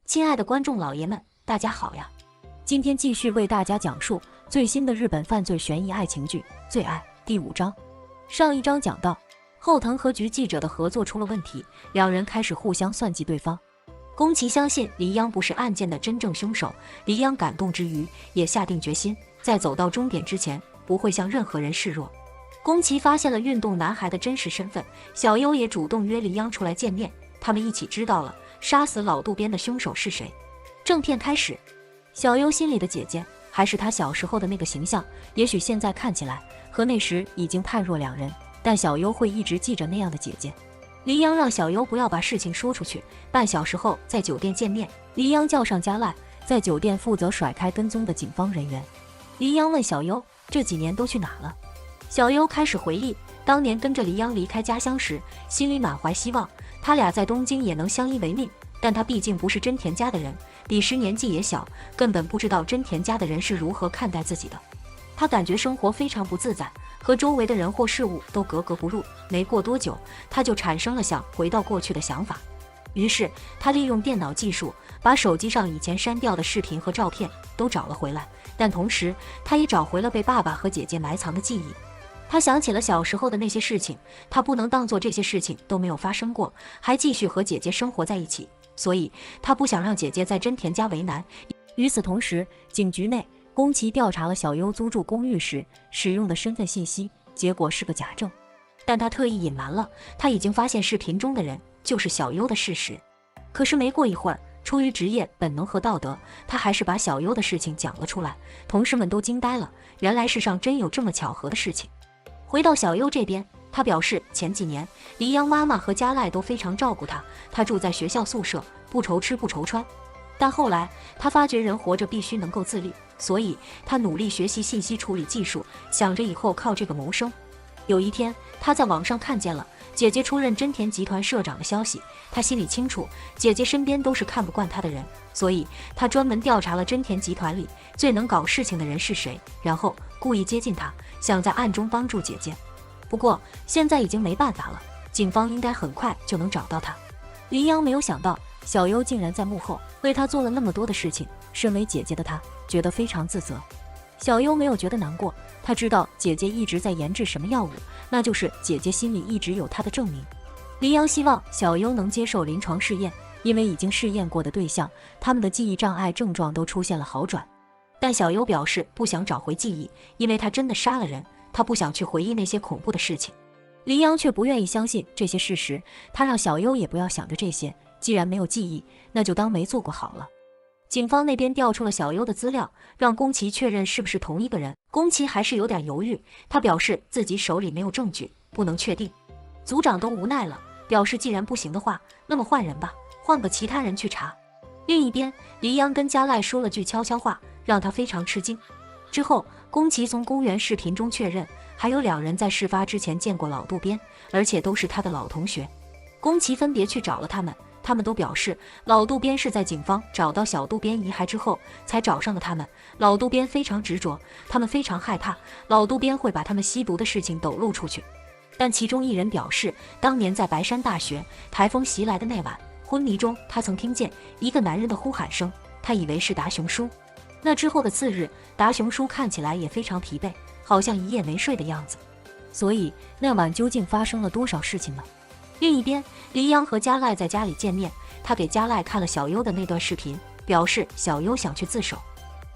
亲爱的观众老爷们，大家好呀！今天继续为大家讲述最新的日本犯罪悬疑爱情剧《最爱》第5章。上一章讲到，后藤和局记者的合作出了问题，两人开始互相算计对方。宫崎相信黎央不是案件的真正凶手，黎央感动之余，也下定决心，在走到终点之前，不会向任何人示弱。宫崎发现了运动男孩的真实身份，小优也主动约黎央出来见面，他们一起知道了杀死老渡边的凶手是谁。正片开始，小优心里的姐姐还是她小时候的那个形象，也许现在看起来和那时已经判若两人，但小优会一直记着那样的姐姐。黎央让小优不要把事情说出去。半小时后在酒店见面，黎央叫上加赖，在酒店负责甩开跟踪的警方人员。黎央问小优这几年都去哪了，小优开始回忆当年跟着黎央离开家乡时，心里满怀希望，他俩在东京也能相依为命，但他毕竟不是真田家的人，彼时年纪也小，根本不知道真田家的人是如何看待自己的。他感觉生活非常不自在，和周围的人或事物都格格不入。没过多久，他就产生了想回到过去的想法。于是他利用电脑技术，把手机上以前删掉的视频和照片都找了回来，但同时他也找回了被爸爸和姐姐埋藏的记忆。他想起了小时候的那些事情，他不能当作这些事情都没有发生过，还继续和姐姐生活在一起，所以他不想让姐姐在真田家为难。与此同时，警局内宫崎调查了小优租住公寓时使用的身份信息，结果是个假证，但他特意隐瞒了他已经发现视频中的人就是小优的事实。可是没过一会儿，出于职业本能和道德，他还是把小优的事情讲了出来，同事们都惊呆了，原来世上真有这么巧合的事情。回到小优这边，他表示前几年黎央妈妈和加赖都非常照顾他，他住在学校宿舍，不愁吃不愁穿。但后来他发觉人活着必须能够自立，所以他努力学习信息处理技术，想着以后靠这个谋生。有一天他在网上看见了姐姐出任真田集团社长的消息，他心里清楚姐姐身边都是看不惯他的人，所以他专门调查了真田集团里最能搞事情的人是谁，然后故意接近他，想在暗中帮助姐姐。不过现在已经没办法了，警方应该很快就能找到他。黎央没有想到小优竟然在幕后为他做了那么多的事情，身为姐姐的他觉得非常自责。小优没有觉得难过，他知道姐姐一直在研制什么药物，那就是姐姐心里一直有她的证明。黎央希望小优能接受临床试验，因为已经试验过的对象，他们的记忆障碍症状都出现了好转。但小优表示不想找回记忆，因为他真的杀了人，他不想去回忆那些恐怖的事情。黎央却不愿意相信这些事实，他让小优也不要想着这些，既然没有记忆，那就当没做过好了。警方那边调出了小优的资料，让宫崎确认是不是同一个人。宫崎还是有点犹豫，他表示自己手里没有证据，不能确定。组长都无奈了，表示既然不行的话，那么换人吧，换个其他人去查。另一边，黎央跟加赖说了句悄悄话，让他非常吃惊。之后宫崎从公园视频中确认，还有2人在事发之前见过老渡边，而且都是他的老同学。宫崎分别去找了他们，他们都表示老渡边是在警方找到小渡边遗骸之后才找上的他们。老渡边非常执着，他们非常害怕老渡边会把他们吸毒的事情抖露出去。但其中一人表示，当年在白山大学台风袭来的那晚，昏迷中他曾听见一个男人的呼喊声，他以为是达雄叔。那之后的次日，达雄叔看起来也非常疲惫，好像一夜没睡的样子。所以那晚究竟发生了多少事情呢？另一边，黎央和加赖在家里见面，他给加赖看了小优的那段视频，表示小优想去自首，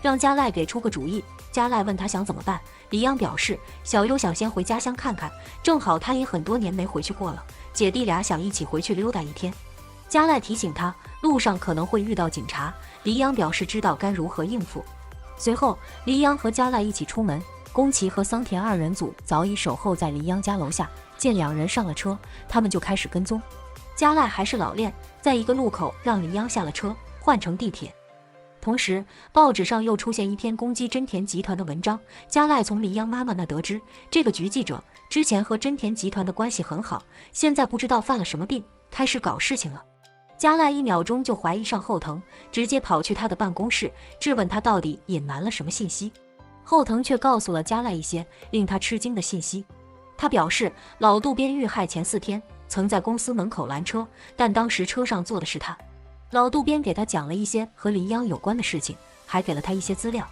让加赖给出个主意。加赖问他想怎么办，黎央表示小优想先回家乡看看，正好他也很多年没回去过了，姐弟俩想一起回去溜达一天。加赖提醒他路上可能会遇到警察，黎央表示知道该如何应付。随后黎央和加赖一起出门，宫崎和桑田2人组早已守候在黎央家楼下，见2人上了车，他们就开始跟踪。加赖还是老练，在一个路口让黎央下了车，换乘地铁。同时报纸上又出现一篇攻击真田集团的文章，加赖从黎央妈妈那得知，这个局记者之前和真田集团的关系很好，现在不知道犯了什么病，开始搞事情了。加赖1秒钟就怀疑上后藤，直接跑去他的办公室质问他到底隐瞒了什么信息。后藤却告诉了加赖一些令他吃惊的信息。他表示老渡边遇害前4天曾在公司门口拦车，但当时车上坐的是他。老渡边给他讲了一些和黎央有关的事情，还给了他一些资料。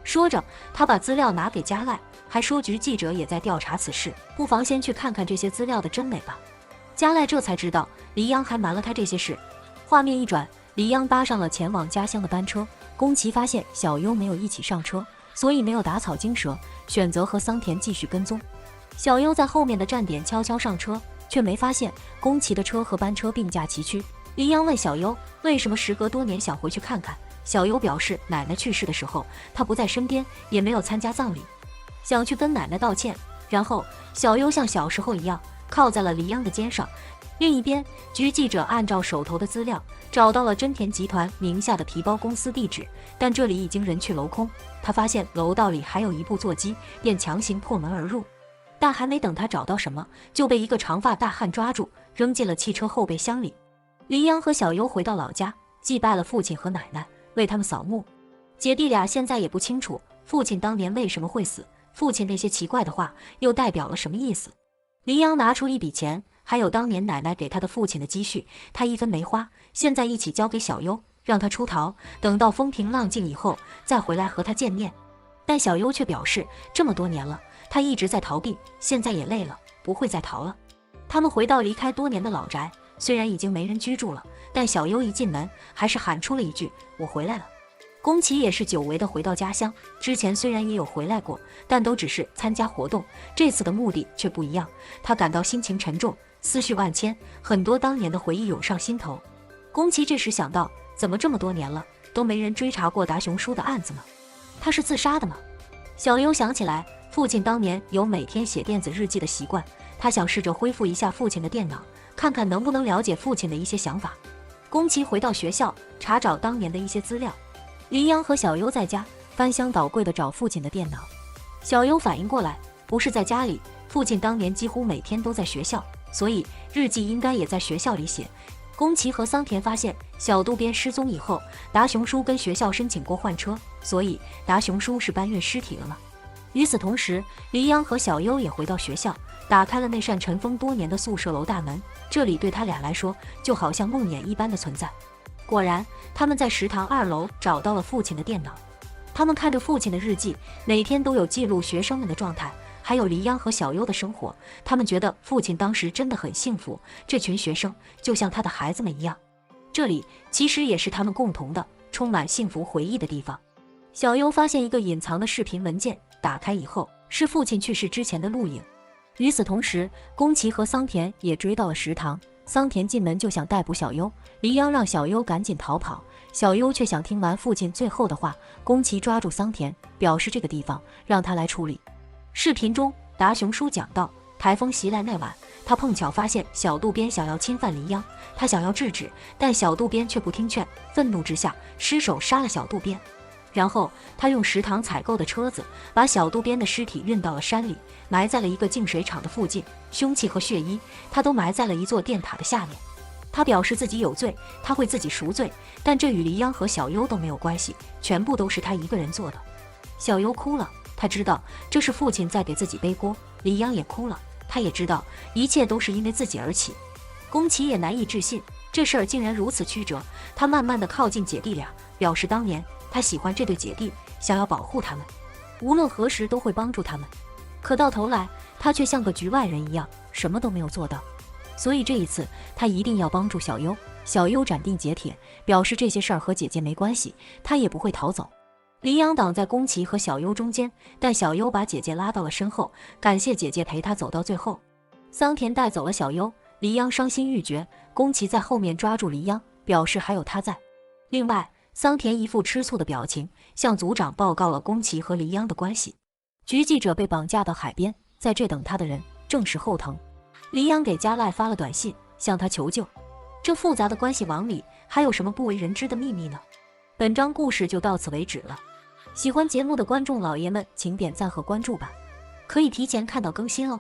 说着，他把资料拿给加赖，还说局记者也在调查此事，不妨先去看看这些资料的真伪吧。加赖这才知道黎央还瞒了他这些事。画面一转，黎央搭上了前往家乡的班车。宫崎发现小优没有一起上车，所以没有打草惊蛇，选择和桑田继续跟踪。小优在后面的站点悄悄上车，却没发现宫崎的车和班车并驾齐驱。黎央问小优为什么时隔多年想回去看看，小优表示奶奶去世的时候他不在身边，也没有参加葬礼，想去跟奶奶道歉。然后小优像小时候一样靠在了黎央的肩上。另一边，局记者按照手头的资料找到了真田集团名下的皮包公司地址，但这里已经人去楼空。他发现楼道里还有一部座机，便强行破门而入。但还没等他找到什么，就被一个长发大汉抓住，扔进了汽车后备箱里。黎央和小优回到老家，祭拜了父亲和奶奶，为他们扫墓。姐弟俩现在也不清楚父亲当年为什么会死，父亲那些奇怪的话又代表了什么意思。黎央拿出一笔钱，还有当年奶奶给他的父亲的积蓄，他一分没花，现在一起交给小优，让他出逃，等到风平浪静以后再回来和他见面。但小优却表示，这么多年了，他一直在逃避，现在也累了，不会再逃了。他们回到离开多年的老宅，虽然已经没人居住了，但小优一进门还是喊出了一句：“我回来了。”宫崎也是久违的回到家乡，之前虽然也有回来过，但都只是参加活动，这次的目的却不一样。他感到心情沉重，思绪万千，很多当年的回忆涌上心头。宫崎这时想到，怎么这么多年了都没人追查过达雄叔的案子呢？他是自杀的吗？小优想起来，父亲当年有每天写电子日记的习惯，他想试着恢复一下父亲的电脑，看看能不能了解父亲的一些想法。宫崎回到学校，查找当年的一些资料。黎央和小优在家翻箱倒柜地找父亲的电脑。小优反应过来，不是在家里，父亲当年几乎每天都在学校，所以日记应该也在学校里写。宫崎和桑田发现小渡边失踪以后，达雄叔跟学校申请过换车，所以达雄叔是搬运尸体了吗？与此同时，黎央和小优也回到学校，打开了那扇尘封多年的宿舍楼大门，这里对他俩来说就好像梦魇一般的存在。果然，他们在食堂2楼找到了父亲的电脑。他们看着父亲的日记，每天都有记录学生们的状态，还有黎央和小优的生活。他们觉得父亲当时真的很幸福，这群学生就像他的孩子们一样。这里其实也是他们共同的、充满幸福回忆的地方。小优发现一个隐藏的视频文件，打开以后是父亲去世之前的录影。与此同时，宫崎和桑田也追到了食堂。桑田进门就想逮捕小优，黎央让小优赶紧逃跑，小优却想听完父亲最后的话。宫崎抓住桑田，表示这个地方让他来处理。视频中，达雄叔讲到，台风袭来那晚，他碰巧发现小渡边想要侵犯黎央，他想要制止，但小渡边却不听劝，愤怒之下失手杀了小渡边。然后他用食堂采购的车子把小渡边的尸体运到了山里，埋在了一个净水厂的附近，凶器和血衣他都埋在了一座电塔的下面。他表示自己有罪，他会自己赎罪，但这与黎央和小优都没有关系，全部都是他一个人做的。小优哭了，他知道这是父亲在给自己背锅。黎央也哭了，他也知道一切都是因为自己而起。宫崎也难以置信，这事儿竟然如此曲折。他慢慢地靠近姐弟俩，表示当年他喜欢这对姐弟，想要保护他们，无论何时都会帮助他们。可到头来，他却像个局外人一样，什么都没有做到。所以这一次，他一定要帮助小优。小优斩钉截铁，表示这些事儿和姐姐没关系，他也不会逃走。黎央挡在宫崎和小优中间，但小优把姐姐拉到了身后，感谢姐姐陪他走到最后。桑田带走了小优，黎央伤心欲绝，宫崎在后面抓住黎央，表示还有他在。另外，桑田一副吃醋的表情，向组长报告了宫崎和黎央的关系。局记者被绑架到海边，在这等他的人正是后藤。黎央给加赖发了短信，向他求救。这复杂的关系网里还有什么不为人知的秘密呢？本章故事就到此为止了。喜欢节目的观众老爷们，请点赞和关注吧，可以提前看到更新哦。